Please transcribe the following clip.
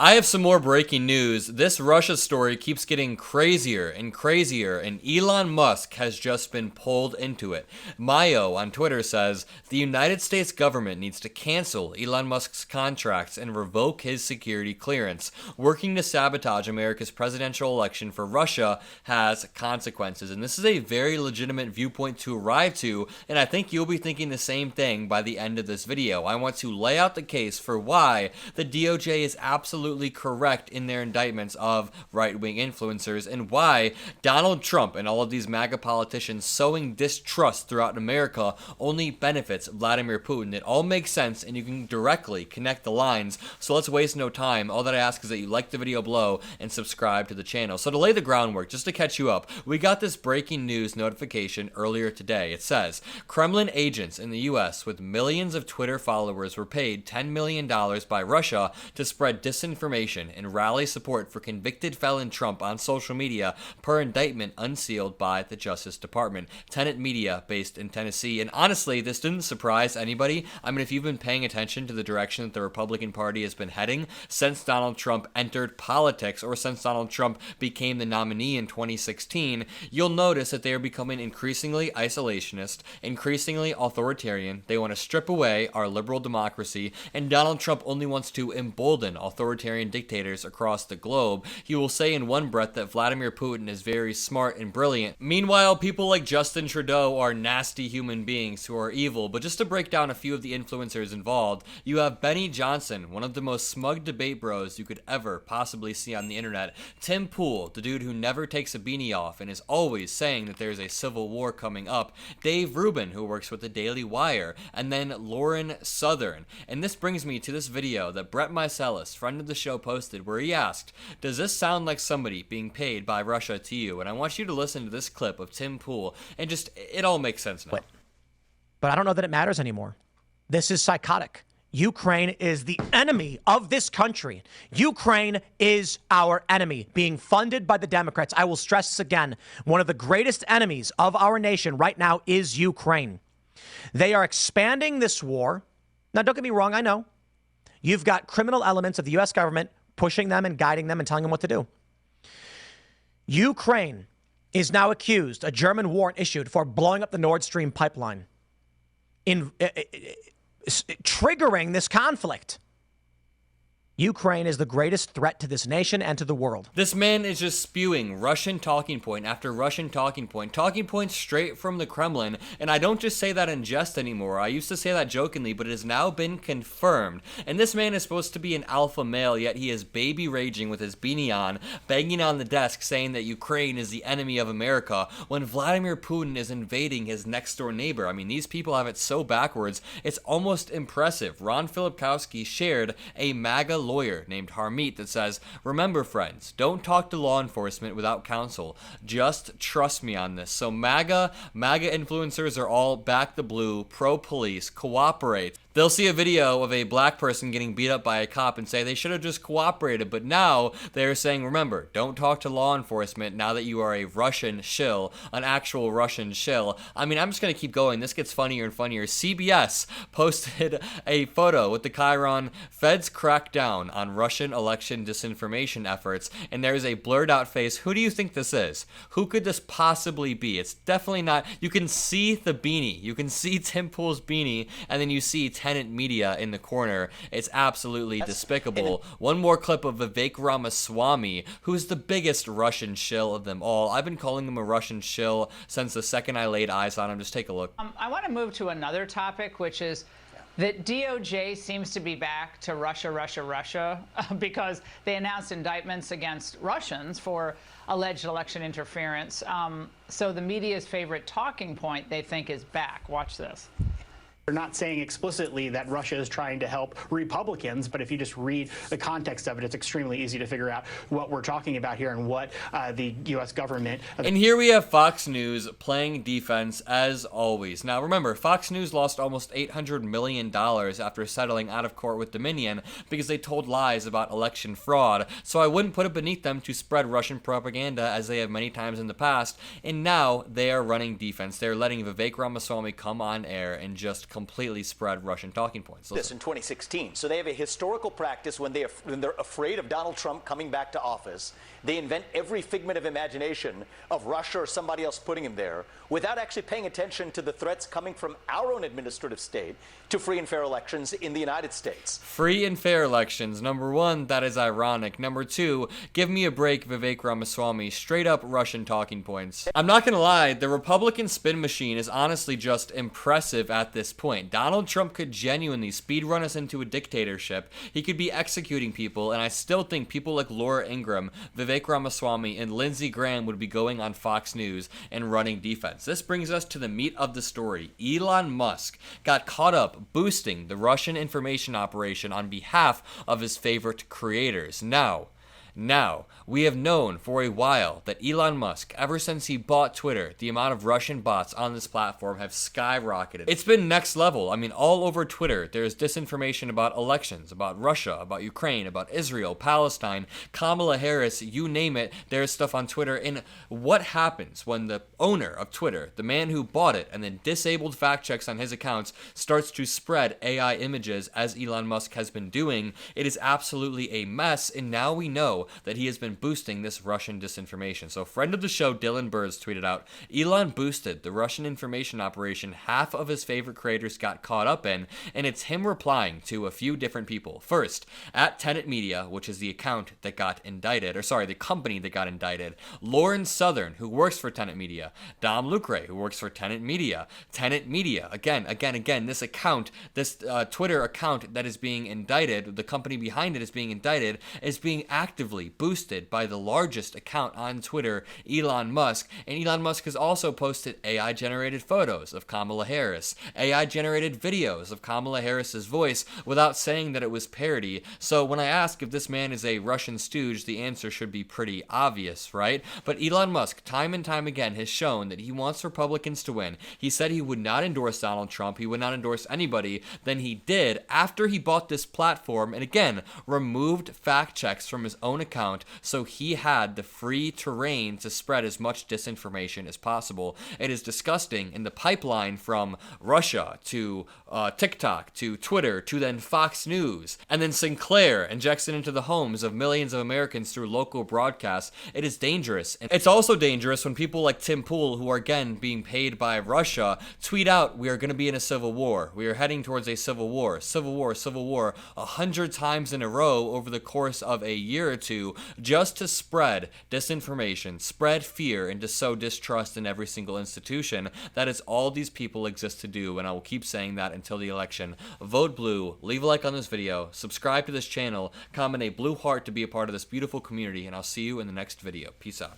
I have some more breaking news. This Russia story keeps getting crazier and crazier, and Elon Musk has just been pulled into it. Mayo on Twitter says, the United States government needs to cancel Elon Musk's contracts and revoke his security clearance. Working to sabotage America's presidential election for Russia has consequences. And this is a very legitimate viewpoint to arrive to, and I think you'll be thinking the same thing by the end of this video. I want to lay out the case for why the DOJ is absolutely correct in their indictments of right-wing influencers, and why Donald Trump and all of these MAGA politicians sowing distrust throughout America only benefits Vladimir Putin. It all makes sense, and you can directly connect the lines, so let's waste no time. All that I ask is that you like the video below and subscribe to the channel. So to lay the groundwork, just to catch you up, we got this breaking news notification earlier today. It says, Kremlin agents in the US with millions of Twitter followers were paid $10 million by Russia to spread disinformation and rally support for convicted felon Trump on social media, per indictment unsealed by the Justice Department. Tenet Media, based in Tennessee. And honestly, this didn't surprise anybody. I mean, if you've been paying attention to the direction that the Republican Party has been heading since Donald Trump entered politics, or since Donald Trump became the nominee in 2016, you'll notice that they are becoming increasingly isolationist, increasingly authoritarian. They want to strip away our liberal democracy, and Donald Trump only wants to embolden authoritarian dictators across the globe. He will say in one breath that Vladimir Putin is very smart and brilliant. Meanwhile, people like Justin Trudeau are nasty human beings who are evil. But just to break down a few of the influencers involved, you have Benny Johnson, one of the most smug debate bros you could ever possibly see on the internet. Tim Pool, the dude who never takes a beanie off and is always saying that there's a civil war coming up. Dave Rubin, who works with the Daily Wire. And then Lauren Southern. And this brings me to this video that Brett Meiselas, friend of the show, posted, where he asked, does this sound like somebody being paid by Russia to you? And I want you to listen to this clip of Tim Pool, and just, it all makes sense now. But I don't know that it matters anymore. This is psychotic. Ukraine is the enemy of this country. Ukraine is our enemy, being funded by the Democrats. I will stress this again. One of the greatest enemies of our nation right now is Ukraine. They are expanding this war. Now, don't get me wrong, I know. You've got criminal elements of the U.S. government pushing them and guiding them and telling them what to do. Ukraine is now accused, a German warrant issued for blowing up the Nord Stream pipeline, triggering this conflict. Ukraine is the greatest threat to this nation and to the world. This man is just spewing Russian talking point after Russian talking points straight from the Kremlin. And I don't just say that in jest anymore. I used to say that jokingly, but it has now been confirmed. And this man is supposed to be an alpha male, yet he is baby raging with his beanie on, banging on the desk saying that Ukraine is the enemy of America, when Vladimir Putin is invading his next door neighbor. I mean, these people have it so backwards, it's almost impressive. Ron Filipkowski shared a MAGA lawyer named Harmeet that says, remember friends, don't talk to law enforcement without counsel. Just trust me on this. So MAGA influencers are all back the blue, pro-police, cooperate. They'll see a video of a black person getting beat up by a cop and say they should have just cooperated, but now they're saying, remember, don't talk to law enforcement now that you are a Russian shill, an actual Russian shill. I mean, I'm just going to keep going. This gets funnier and funnier. CBS posted a photo with the Chiron, Feds crack down on Russian election disinformation efforts, and there's a blurred out face. Who do you think this is? Who could this possibly be? It's definitely not. You can see the beanie. You can see Tim Pool's beanie, and then you see Tenet Media in the corner. It's absolutely despicable. One more clip of Vivek Ramaswamy, who's the biggest Russian shill of them all. I've been calling him a Russian shill since the second I laid eyes on him. Just take a look. I want to move to another topic, which is that DOJ seems to be back to Russia, because they announced indictments against Russians for alleged election interference. So the media's favorite talking point, they think, is back. Watch this. They're not saying explicitly that Russia is trying to help Republicans, but if you just read the context of it, it's extremely easy to figure out what we're talking about here and what the U.S. government... And here we have Fox News playing defense as always. Now remember, Fox News lost almost $800 million after settling out of court with Dominion because they told lies about election fraud. So I wouldn't put it beneath them to spread Russian propaganda as they have many times in the past. And now they are running defense. They're letting Vivek Ramaswamy come on air and just completely spread Russian talking points. This in 2016. So they have a historical practice when they're afraid of Donald Trump coming back to office. They invent every figment of imagination of Russia or somebody else putting him there without actually paying attention to the threats coming from our own administrative state to free and fair elections in the United States. Free and fair elections. Number one, that is ironic. Number two, give me a break, Vivek Ramaswamy. Straight up Russian talking points. I'm not gonna lie, the Republican spin machine is honestly just impressive at this point. Donald Trump could genuinely speedrun us into a dictatorship. He could be executing people, and I still think people like Laura Ingraham, Vivek Ramaswamy, and Lindsey Graham would be going on Fox News and running defense. This brings us to the meat of the story. Elon Musk got caught up boosting the Russian information operation on behalf of his favorite creators. Now, we have known for a while that Elon Musk, ever since he bought Twitter, the amount of Russian bots on this platform have skyrocketed. It's been next level. I mean, all over Twitter, there's disinformation about elections, about Russia, about Ukraine, about Israel, Palestine, Kamala Harris, you name it, there's stuff on Twitter. And what happens when the owner of Twitter, the man who bought it and then disabled fact checks on his accounts, starts to spread AI images as Elon Musk has been doing? It is absolutely a mess, and now we know that he has been boosting this Russian disinformation. So friend of the show, Dylan Burrs, tweeted out, Elon boosted the Russian information operation half of his favorite creators got caught up in, and it's him replying to a few different people. First, at Tenet Media, which is the account that got indicted, or sorry, the company that got indicted, Lauren Southern, who works for Tenet Media, Dom Lucre, who works for Tenet Media, again, this account, this Twitter account that is being indicted, the company behind it is being indicted, is being actively boosted by the largest account on Twitter, Elon Musk. And Elon Musk has also posted AI-generated photos of Kamala Harris, AI-generated videos of Kamala Harris's voice without saying that it was parody. So when I ask if this man is a Russian stooge, the answer should be pretty obvious, right? But Elon Musk, time and time again, has shown that he wants Republicans to win. He said he would not endorse Donald Trump. He would not endorse anybody. Then he did after he bought this platform, and again, removed fact checks from his own account, so he had the free terrain to spread as much disinformation as possible. It is disgusting. In the pipeline from Russia to TikTok to Twitter to then Fox News, and then Sinclair injects it into the homes of millions of Americans through local broadcasts. It is dangerous. And it's also dangerous when people like Tim Pool, who are again being paid by Russia, tweet out, we are going to be in a civil war. We are heading towards a civil war, 100 times in a row over the course of a year or two, just to spread disinformation, spread fear, and to sow distrust in every single institution. That is all these people exist to do, and I will keep saying that until the election. Vote blue, leave a like on this video, subscribe to this channel, comment a blue heart to be a part of this beautiful community, and I'll see you in the next video. Peace out.